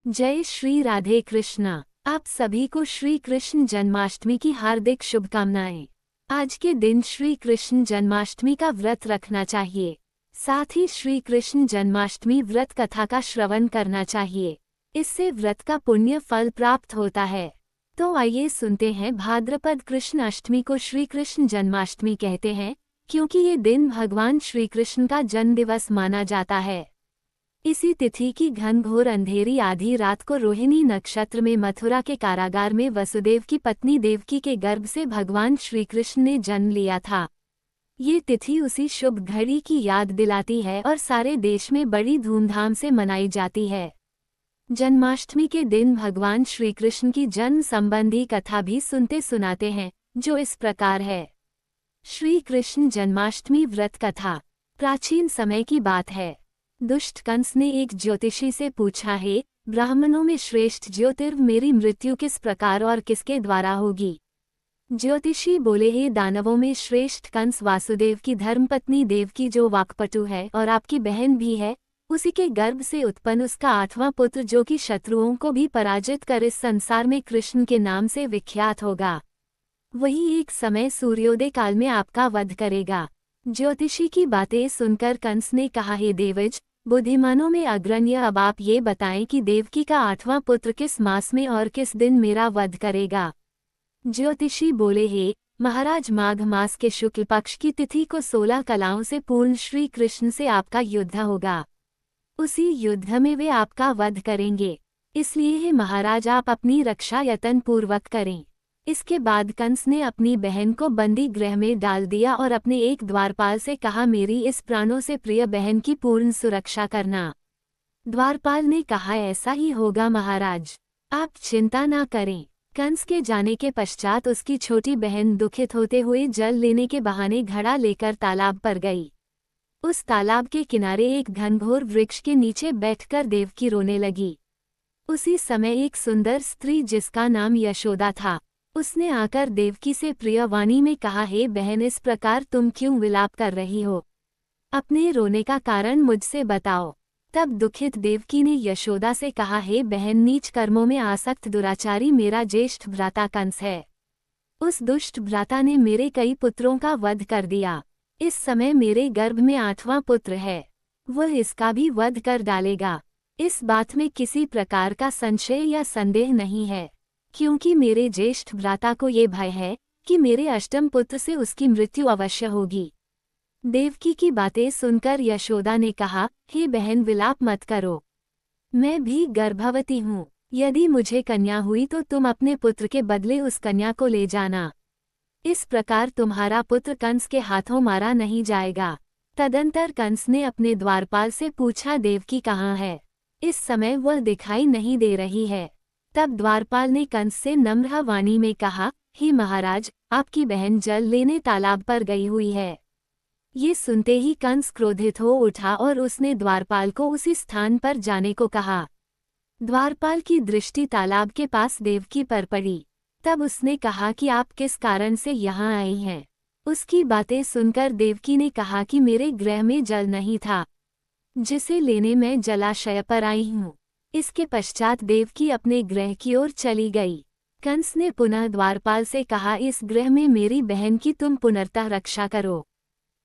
जय श्री राधे कृष्णा। आप सभी को श्री कृष्ण जन्माष्टमी की हार्दिक शुभकामनाएं। आज के दिन श्री कृष्ण जन्माष्टमी का व्रत रखना चाहिए। साथ ही श्री कृष्ण जन्माष्टमी व्रत कथा का श्रवण करना चाहिए। इससे व्रत का पुण्य फल प्राप्त होता है। तो आइए सुनते हैं। भाद्रपद कृष्ण अष्टमी को श्री कृष्ण जन्माष्टमी कहते हैं क्योंकि ये दिन भगवान श्री कृष्ण का जन्म दिवस माना जाता है। इसी तिथि की घनघोर अंधेरी आधी रात को रोहिणी नक्षत्र में मथुरा के कारागार में वसुदेव की पत्नी देवकी के गर्भ से भगवान श्री कृष्ण ने जन्म लिया था। ये तिथि उसी शुभ घड़ी की याद दिलाती है और सारे देश में बड़ी धूमधाम से मनाई जाती है। जन्माष्टमी के दिन भगवान श्री कृष्ण की जन्म संबंधी कथा भी सुनते सुनाते हैं, जो इस प्रकार है। श्री कृष्ण जन्माष्टमी व्रत कथा। प्राचीन समय की बात है। दुष्ट कंस ने एक ज्योतिषी से पूछा, हे ब्राह्मणों में श्रेष्ठ ज्योतिर्व मेरी मृत्यु किस प्रकार और किसके द्वारा होगी। ज्योतिषी बोले, हे दानवों में श्रेष्ठ कंस वासुदेव की धर्मपत्नी देवकी जो वाक्पटु है और आपकी बहन भी है, उसी के गर्भ से उत्पन्न उसका 8वां पुत्र जो कि शत्रुओं को भी पराजित कर इस संसार में कृष्ण के नाम से विख्यात होगा, वही एक समय सूर्योदय काल में आपका वध करेगा। ज्योतिषी की बातें सुनकर कंस ने कहा, हे देवज बुद्धिमानों में अग्रण्य, अब आप ये बताएं कि देवकी का 8वां पुत्र किस मास में और किस दिन मेरा वध करेगा। ज्योतिषी बोले, हे महाराज, माघ मास के शुक्ल पक्ष की तिथि को 16 कलाओं से पूर्ण श्री कृष्ण से आपका युद्ध होगा। उसी युद्ध में वे आपका वध करेंगे, इसलिए हे महाराज आप अपनी रक्षा यत्न पूर्वक करें। इसके बाद कंस ने अपनी बहन को बंदी गृह में डाल दिया और अपने एक द्वारपाल से कहा, मेरी इस प्राणों से प्रिय बहन की पूर्ण सुरक्षा करना। द्वारपाल ने कहा, ऐसा ही होगा महाराज, आप चिंता ना करें। कंस के जाने के पश्चात उसकी छोटी बहन दुखित होते हुए जल लेने के बहाने घड़ा लेकर तालाब पर गई। उस तालाब के किनारे एक घनघोर वृक्ष के नीचे बैठकर देवकी रोने लगी। उसी समय एक सुंदर स्त्री जिसका नाम यशोदा था, उसने आकर देवकी से प्रिय वाणी में कहा, हे बहन, इस प्रकार तुम क्यों विलाप कर रही हो? अपने रोने का कारण मुझसे बताओ। तब दुखित देवकी ने यशोदा से कहा, हे बहन, नीच कर्मों में आसक्त दुराचारी मेरा ज्येष्ठ भ्राता कंस है। उस दुष्ट भ्राता ने मेरे कई पुत्रों का वध कर दिया। इस समय मेरे गर्भ में 8वां पुत्र है, वह इसका भी वध कर डालेगा। इस बात में किसी प्रकार का संशय या संदेह नहीं है, क्योंकि मेरे ज्येष्ठ भ्राता को ये भय है कि मेरे अष्टम पुत्र से उसकी मृत्यु अवश्य होगी। देवकी की बातें सुनकर यशोदा ने कहा, हे बहन, विलाप मत करो, मैं भी गर्भवती हूँ। यदि मुझे कन्या हुई तो तुम अपने पुत्र के बदले उस कन्या को ले जाना। इस प्रकार तुम्हारा पुत्र कंस के हाथों मारा नहीं जाएगा। तदंतर कंस ने अपने द्वारपाल से पूछा, देवकी कहाँ है? इस समय वह दिखाई नहीं दे रही है। तब द्वारपाल ने कंस से नम्र वाणी में कहा, हे महाराज, आपकी बहन जल लेने तालाब पर गई हुई है। ये सुनते ही कंस क्रोधित हो उठा और उसने द्वारपाल को उसी स्थान पर जाने को कहा। द्वारपाल की दृष्टि तालाब के पास देवकी पर पड़ी। तब उसने कहा कि आप किस कारण से यहाँ आई हैं? उसकी बातें सुनकर देवकी ने कहा कि मेरे गृह में जल नहीं था, जिसे लेने मैं जलाशय पर आई हूँ। इसके पश्चात देवकी अपने गृह की ओर चली गई। कंस ने पुनः द्वारपाल से कहा, इस गृह में मेरी बहन की तुम पुनर्तः रक्षा करो।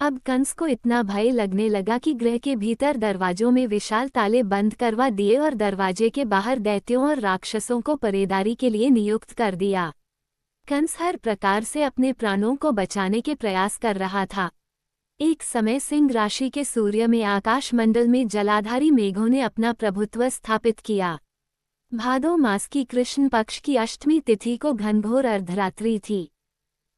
अब कंस को इतना भय लगने लगा कि गृह के भीतर दरवाजों में विशाल ताले बंद करवा दिए और दरवाजे के बाहर दैत्यों और राक्षसों को पहरेदारी के लिए नियुक्त कर दिया। कंस हर प्रकार से अपने प्राणों को बचाने के प्रयास कर रहा था। एक समय सिंह राशि के सूर्य में आकाश मंडल में जलाधारी मेघों ने अपना प्रभुत्व स्थापित किया। भादो मास की कृष्ण पक्ष की अष्टमी तिथि को घनघोर अर्धरात्रि थी।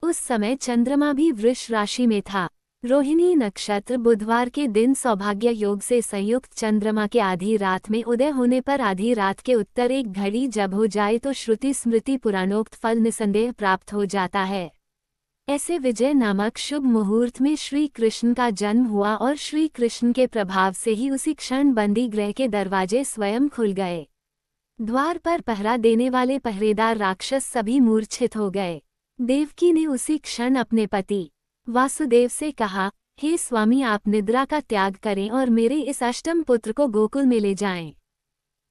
उस समय चंद्रमा भी वृष राशि में था। रोहिणी नक्षत्र बुधवार के दिन सौभाग्य योग से संयुक्त चंद्रमा के आधी रात में उदय होने पर आधी रात के उत्तर एक घड़ी जब हो जाए तो श्रुति स्मृति पुराणोक्त फल निसंदेह प्राप्त हो जाता है। ऐसे विजय नामक शुभ मुहूर्त में श्री कृष्ण का जन्म हुआ और श्री कृष्ण के प्रभाव से ही उसी क्षण बंदी गृह के दरवाजे स्वयं खुल गए। द्वार पर पहरा देने वाले पहरेदार राक्षस सभी मूर्छित हो गए। देवकी ने उसी क्षण अपने पति वासुदेव से कहा, हे स्वामी, आप निद्रा का त्याग करें और मेरे इस अष्टम पुत्र को गोकुल में ले जाएं।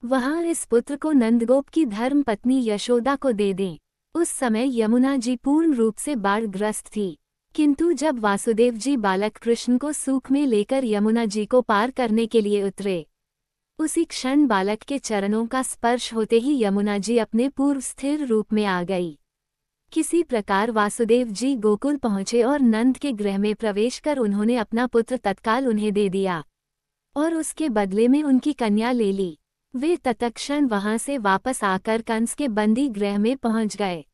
वहाँ इस पुत्र को नंदगोप की धर्म पत्नी यशोदा को दे दें। उस समय यमुना जी पूर्ण रूप से बाढ़ग्रस्त थी, किंतु जब वासुदेव जी बालक कृष्ण को सूख में लेकर यमुना जी को पार करने के लिए उतरे, उसी क्षण बालक के चरणों का स्पर्श होते ही यमुना जी अपने पूर्व स्थिर रूप में आ गई। किसी प्रकार वासुदेव जी गोकुल पहुँचे और नंद के गृह में प्रवेश कर उन्होंने अपना पुत्र तत्काल उन्हें दे दिया और उसके बदले में उनकी कन्या ले ली। वे तत्क्षण वहां से वापस आकर कंस के बंदी गृह में पहुंच गए।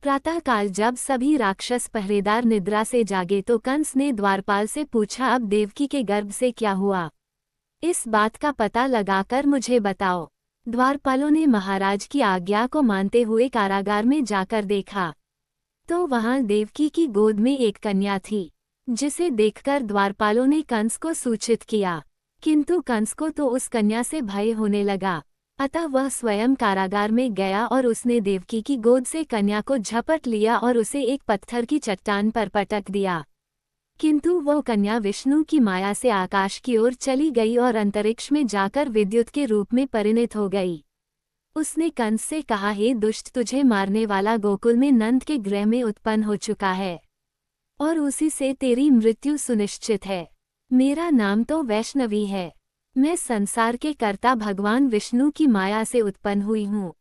प्रातःकाल जब सभी राक्षस पहरेदार निद्रा से जागे तो कंस ने द्वारपाल से पूछा, अब देवकी के गर्भ से क्या हुआ? इस बात का पता लगाकर मुझे बताओ। द्वारपालों ने महाराज की आज्ञा को मानते हुए कारागार में जाकर देखा तो वहां देवकी की गोद में एक कन्या थी, जिसे देखकर द्वारपालों ने कंस को सूचित किया, किंतु कंस को तो उस कन्या से भय होने लगा। अतः वह स्वयं कारागार में गया और उसने देवकी की गोद से कन्या को झपट लिया और उसे एक पत्थर की चट्टान पर पटक दिया। किंतु वो कन्या विष्णु की माया से आकाश की ओर चली गई और अंतरिक्ष में जाकर विद्युत के रूप में परिणत हो गई। उसने कंस से कहा, हे दुष्ट, तुझे मारने वाला गोकुल में नंद के गृह में उत्पन्न हो चुका है और उसी से तेरी मृत्यु सुनिश्चित है। मेरा नाम तो वैष्णवी है। मैं संसार के कर्ता भगवान विष्णु की माया से उत्पन्न हुई हूँ।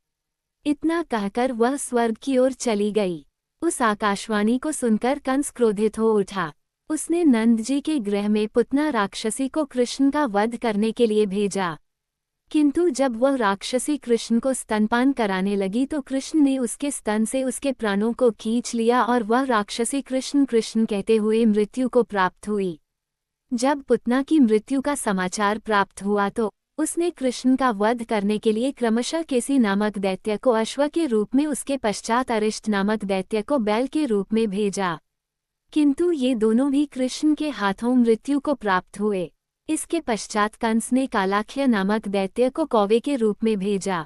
इतना कहकर वह स्वर्ग की ओर चली गई। उस आकाशवाणी को सुनकर कंस क्रोधित हो उठा। उसने नंद जी के गृह में पुतना राक्षसी को कृष्ण का वध करने के लिए भेजा, किंतु जब वह राक्षसी कृष्ण को स्तनपान कराने लगी तो कृष्ण ने उसके स्तन से उसके प्राणों को खींच लिया और वह राक्षसी कृष्ण कृष्ण कहते हुए मृत्यु को प्राप्त हुई। जब पुतना की मृत्यु का समाचार प्राप्त हुआ तो उसने कृष्ण का वध करने के लिए क्रमशः केसी नामक दैत्य को अश्व के रूप में, उसके पश्चात अरिष्ट नामक दैत्य को बैल के रूप में भेजा, किंतु ये दोनों भी कृष्ण के हाथों मृत्यु को प्राप्त हुए। इसके पश्चात कंस ने कालाख्य नामक दैत्य को कौवे के रूप में भेजा,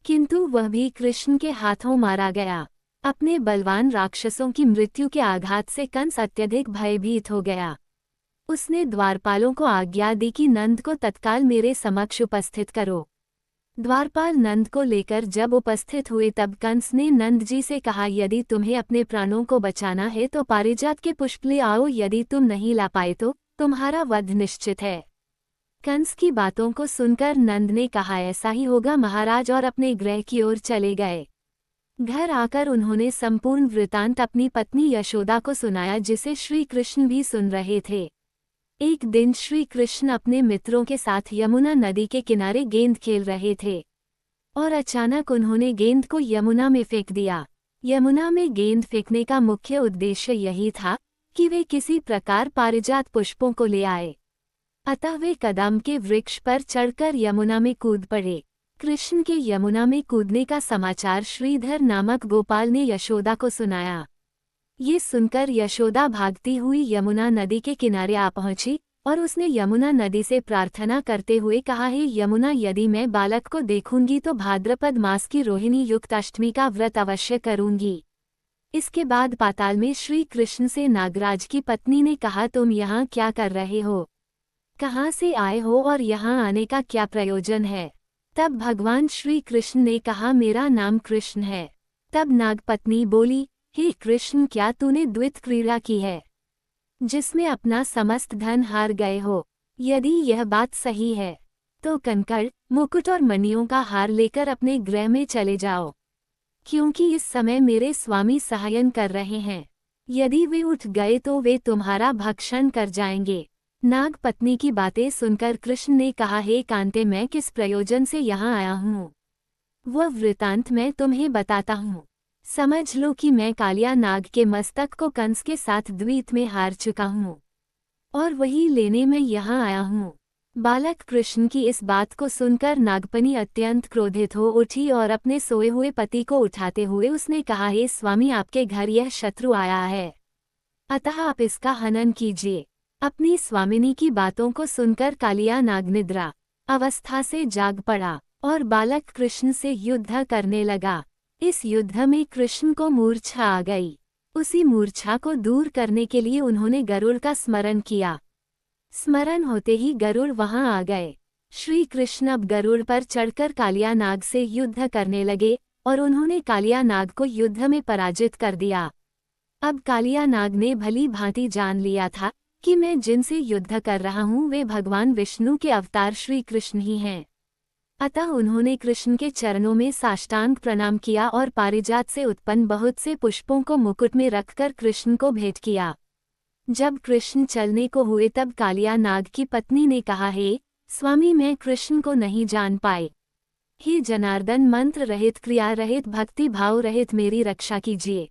किंतु वह भी कृष्ण के हाथों मारा गया। अपने बलवान राक्षसों की मृत्यु के आघात से कंस अत्यधिक भयभीत हो गया। उसने द्वारपालों को आज्ञा दी कि नंद को तत्काल मेरे समक्ष उपस्थित करो। द्वारपाल नंद को लेकर जब उपस्थित हुए तब कंस ने नंद जी से कहा, यदि तुम्हें अपने प्राणों को बचाना है तो पारिजात के पुष्प ले आओ, यदि तुम नहीं ला पाए तो तुम्हारा वध निश्चित है। कंस की बातों को सुनकर नंद ने कहा, ऐसा ही होगा महाराज, और अपने गृह की ओर चले गए। घर आकर उन्होंने संपूर्ण वृतांत अपनी पत्नी यशोदा को सुनाया, जिसे श्री कृष्ण भी सुन रहे थे। एक दिन श्री कृष्ण अपने मित्रों के साथ यमुना नदी के किनारे गेंद खेल रहे थे और अचानक उन्होंने गेंद को यमुना में फेंक दिया। यमुना में गेंद फेंकने का मुख्य उद्देश्य यही था कि वे किसी प्रकार पारिजात पुष्पों को ले आए। अतः वे कदम के वृक्ष पर चढ़कर यमुना में कूद पड़े। कृष्ण के यमुना में कूदने का समाचार श्रीधर नामक गोपाल ने यशोदा को सुनाया। ये सुनकर यशोदा भागती हुई यमुना नदी के किनारे आ पहुंची और उसने यमुना नदी से प्रार्थना करते हुए कहा, हे यमुना, यदि मैं बालक को देखूंगी तो भाद्रपद मास की रोहिणी युक्त अष्टमी का व्रत अवश्य करूंगी। इसके बाद पाताल में श्री कृष्ण से नागराज की पत्नी ने कहा, तुम यहाँ क्या कर रहे हो? कहाँ से आए हो और यहाँ आने का क्या प्रयोजन है? तब भगवान श्री कृष्ण ने कहा, मेरा नाम कृष्ण है। तब नागपत्नी बोली, हे कृष्ण, क्या तूने द्वित क्रीड़ा की है जिसमें अपना समस्त धन हार गए हो? यदि यह बात सही है तो कंकड़, मुकुट और मणियों का हार लेकर अपने गृह में चले जाओ, क्योंकि इस समय मेरे स्वामी सहायन कर रहे हैं। यदि वे उठ गए तो वे तुम्हारा भक्षण कर जाएंगे। नागपत्नी की बातें सुनकर कृष्ण ने कहा, हे कांते, मैं किस प्रयोजन से यहाँ आया हूँ वह वृतांत मैं तुम्हें बताता हूँ। समझ लो कि मैं कालिया नाग के मस्तक को कंस के साथ द्वीत में हार चुका हूँ और वही लेने मैं यहाँ आया हूँ। बालक कृष्ण की इस बात को सुनकर नागपत्नी अत्यंत क्रोधित हो उठी और अपने सोए हुए पति को उठाते हुए उसने कहा, हे स्वामी, आपके घर यह शत्रु आया है, अतः आप इसका हनन कीजिए। अपनी स्वामिनी की बातों को सुनकर कालिया नाग निद्रा अवस्था से जाग पड़ा और बालक कृष्ण से युद्ध करने लगा। इस युद्ध में कृष्ण को मूर्छा आ गई। उसी मूर्छा को दूर करने के लिए उन्होंने गरुड़ का स्मरण किया। स्मरण होते ही गरुड़ वहां आ गए। श्री कृष्ण अब गरुड़ पर चढ़कर कालिया नाग से युद्ध करने लगे और उन्होंने कालिया नाग को युद्ध में पराजित कर दिया। अब कालिया नाग ने भली भांति जान लिया था कि मैं जिनसे युद्ध कर रहा हूँ वे भगवान विष्णु के अवतार श्री कृष्ण ही हैं। अतः उन्होंने कृष्ण के चरणों में साष्टांग प्रणाम किया और पारिजात से उत्पन्न बहुत से पुष्पों को मुकुट में रखकर कृष्ण को भेंट किया। जब कृष्ण चलने को हुए तब कालिया नाग की पत्नी ने कहा, हे स्वामी, मैं कृष्ण को नहीं जान पाए। हे जनार्दन, मंत्र रहित, क्रिया रहित, भक्ति भाव रहित मेरी रक्षा कीजिए।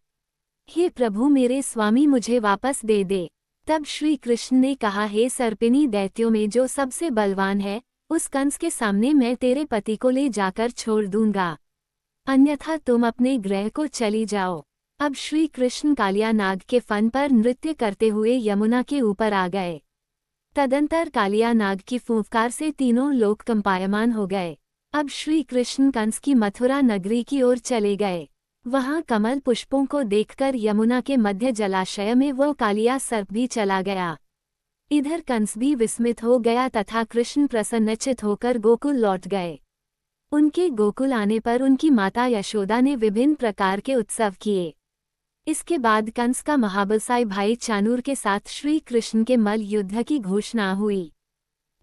हे प्रभु, मेरे स्वामी मुझे वापस दे दे। तब श्री कृष्ण ने कहा, हे सर्पिणी, दैत्यों में जो सबसे बलवान है उस कंस के सामने मैं तेरे पति को ले जाकर छोड़ दूंगा, अन्यथा तुम अपने गृह को चली जाओ। अब श्री कृष्ण कालिया नाग के फन पर नृत्य करते हुए यमुना के ऊपर आ गए। तदंतर कालिया नाग की फूंफकार से तीनों लोक कंपायमान हो गए। अब श्री कृष्ण कंस की मथुरा नगरी की ओर चले गए। वहां कमल पुष्पों को देखकर यमुना के मध्य जलाशय में वो कालिया सर्प भी चला गया। इधर कंस भी विस्मित हो गया तथा कृष्ण प्रसन्नचित होकर गोकुल लौट गए। उनके गोकुल आने पर उनकी माता यशोदा ने विभिन्न प्रकार के उत्सव किए। इसके बाद कंस का महाबलशाली भाई चाणूर के साथ श्री कृष्ण के मल्ल युद्ध की घोषणा हुई।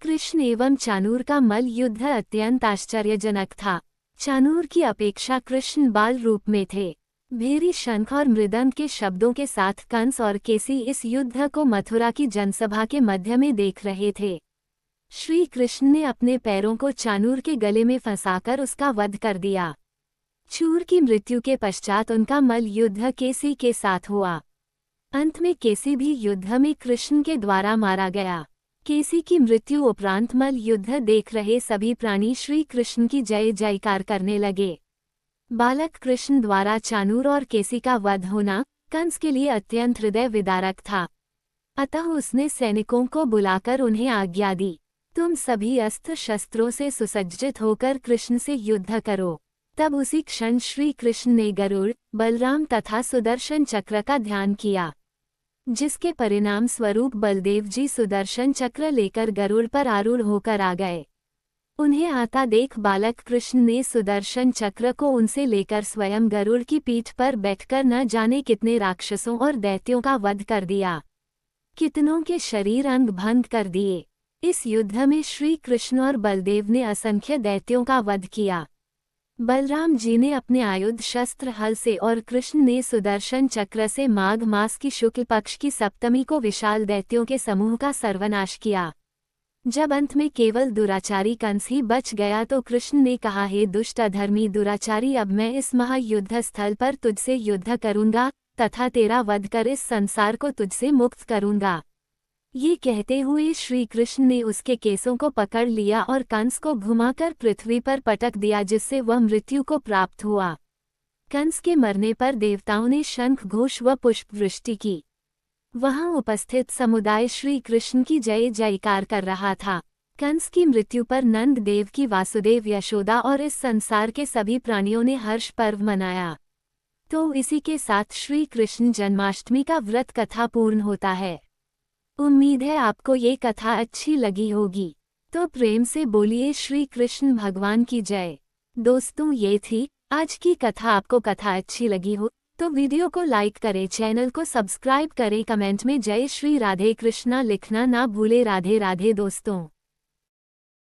कृष्ण एवं चाणूर का मल्ल युद्ध अत्यंत आश्चर्यजनक था। चाणूर की अपेक्षा कृष्ण बाल रूप में थे। भेरी, शंख और मृदंग के शब्दों के साथ कंस और केसी इस युद्ध को मथुरा की जनसभा के मध्य में देख रहे थे। श्री कृष्ण ने अपने पैरों को चाणूर के गले में फंसाकर उसका वध कर दिया। चूर की मृत्यु के पश्चात उनका मल्ल युद्ध केसी के साथ हुआ। अंत में केसी भी युद्ध में कृष्ण के द्वारा मारा गया। केसी की मृत्यु उपरांत मल्ल युद्ध देख रहे सभी प्राणी श्री कृष्ण की जय जयकार करने लगे। बालक कृष्ण द्वारा चाणूर और केसी का वध होना कंस के लिए अत्यंत हृदय विदारक था। अतः उसने सैनिकों को बुलाकर उन्हें आज्ञा दी, तुम सभी अस्त्र शस्त्रों से सुसज्जित होकर कृष्ण से युद्ध करो। तब उसी क्षण श्री कृष्ण ने गरुड़, बलराम तथा सुदर्शन चक्र का ध्यान किया, जिसके परिणाम स्वरूप बलदेव जी सुदर्शन चक्र लेकर गरुड़ पर आरूढ़ होकर आ गए। उन्हें आता देख बालक कृष्ण ने सुदर्शन चक्र को उनसे लेकर स्वयं गरुड़ की पीठ पर बैठकर न जाने कितने राक्षसों और दैत्यों का वध कर दिया, कितनों के शरीर अंग भंग कर दिए। इस युद्ध में श्री कृष्ण और बलदेव ने असंख्य दैत्यों का वध किया। बलराम जी ने अपने आयुध शस्त्र हल से और कृष्ण ने सुदर्शन चक्र से माघ मास की शुक्ल पक्ष की सप्तमी को विशाल दैत्यों के समूह का सर्वनाश किया। जब अंत में केवल दुराचारी कंस ही बच गया तो कृष्ण ने कहा, हे दुष्ट अधर्मी दुराचारी, अब मैं इस महायुद्ध स्थल पर तुझसे युद्ध करूंगा तथा तेरा वध कर इस संसार को तुझसे मुक्त करूंगा। ये कहते हुए श्री कृष्ण ने उसके केसों को पकड़ लिया और कंस को घुमाकर पृथ्वी पर पटक दिया, जिससे वह मृत्यु को प्राप्त हुआ। कंस के मरने पर देवताओं ने शंख घोष व पुष्प वृष्टि की। वहां उपस्थित समुदाय श्री कृष्ण की जय जयकार कर रहा था। कंस की मृत्यु पर नंद देव की वासुदेव, यशोदा और इस संसार के सभी प्राणियों ने हर्ष पर्व मनाया। तो इसी के साथ श्री कृष्ण जन्माष्टमी का व्रत कथा पूर्ण होता है। उम्मीद है आपको ये कथा अच्छी लगी होगी, तो प्रेम से बोलिए श्री कृष्ण भगवान की जय। दोस्तों, ये थी आज की कथा। आपको कथा अच्छी लगी हो तो वीडियो को लाइक करें, चैनल को सब्सक्राइब करें, कमेंट में जय श्री राधे कृष्णा लिखना ना भूले। राधे राधे दोस्तों।